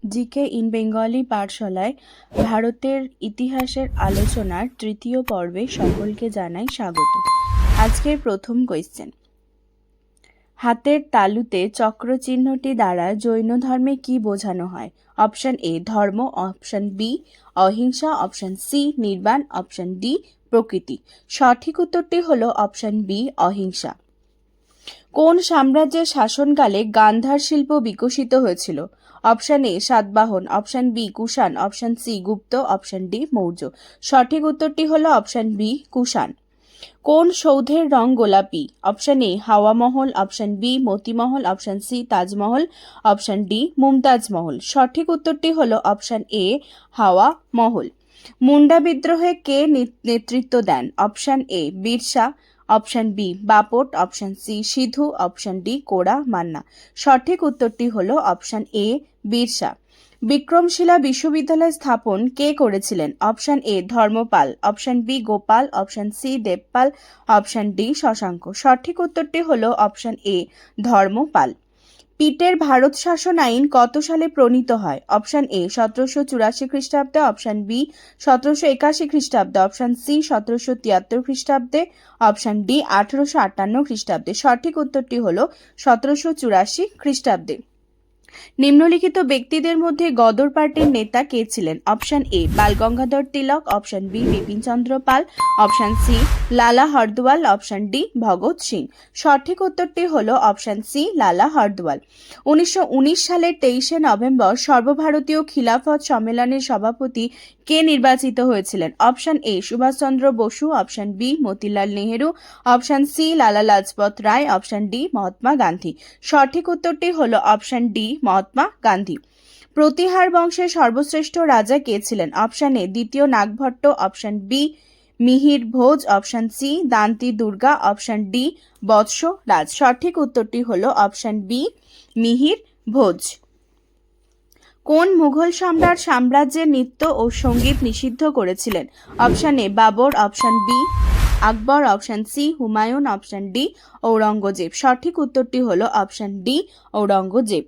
GK in Bengali পাঠশালায় ভারতের ইতিহাসের আলোচনার তৃতীয় পর্বে সকলকে জানাই স্বাগত। আজকের প্রথম কোয়েশ্চেন, হাতের তালুতে চক্র চিহ্নটি দ্বারা জৈন ধর্মে কি বোঝানো হয়? অপশন এ ধর্ম, অপশন বি অহিংসা, অপশন সি নির্বাণ, অপশন ডি প্রকৃতি। সঠিক উত্তরটি হলো অপশন বি অহিংসা। কোন সাম্রাজ্যের শাসনকালে গান্ধার শিল্প বিকশিত হয়েছিল? Option A Satavahana, option B Kushan, option C Gupta, option D Maurya. সঠিক উত্তরটি হলো অপশন বি কুষাণ। কোন সৌধের রং গোলাপি? Option A Hawa Mahal, option B Moti Mahal, option C Taj Mahal, option D Mumtaz Mahal. সঠিক উত্তরটি হলো অপশন এ হাওয়া মহল। মুন্ডা বিদ্রোহে কে নেতৃত্ব দেন? Option A Birsa, option B Bapat, option C Sidhu, option D Kora Manna. সঠিক উত্তরটি হলো অপশন এ বিরসা। বিক্রমশিলা বিশ্ববিদ্যালয় স্থাপন কে করেছিলেন? Option A Dharmapala, option B Gopala, option C Devapala, option D Shashanka. সঠিক উত্তরটি হলো অপশন এ ধর্মপাল। পিটের ভারত শাসন আইন কত সালে প্রণীত হয়? অপশন এ 1784 খ্রিস্টাব্দে, অপশন বি 1781 খ্রিস্টাব্দে, অপশন সি 1773 খ্রিস্টাব্দে, অপশন ডি 1858 খ্রিস্টাব্দে। সঠিক উত্তরটি হলো 1784 খ্রিস্টাব্দে। নিম্নলিখিত ব্যক্তিদের মধ্যে গদর পার্টির নেতা কে ছিলেন? Option A Bal Gangadhar Tilak, option B Bipin Chandra Pal, option C Lala Hardayal, option D Bhagat Singh. সঠিক উত্তরটি হলো অপশন সি লালা হরদওয়াল। 1919 সালের 23শে নভেম্বর সর্বভারতীয় খিলাফত সম্মেলনের সভাপতি কে নির্বাচিত হয়েছিলেন? Option A Subhas Chandra Bose, option B Motilal Nehru, option C Lala Lajpat Rai, option D Mahatma Gandhi. সঠিক উত্তরটি হলো অপশন ডি মহাত্মা গান্ধী। প্রতিহার বংশের সর্বশ্রেষ্ঠ রাজা কে ছিলেন? অপশন এ দ্বিতীয় Nagabhata, option B Mihir Bhoj, option C Dantidurga, option D Vatsaraja. সঠিক উত্তরটি হলো অপশন বি মিহির ভোজ। কোন মুঘল সম্রাট সাম্রাজ্যের নৃত্য ও সঙ্গীত নিষিদ্ধ করেছিলেন? Option A Babur, option B Akbar, option C Humayun, option D Aurangzeb. সঠিক উত্তরটি হলো অপশন ডি ঔরঙ্গজেব।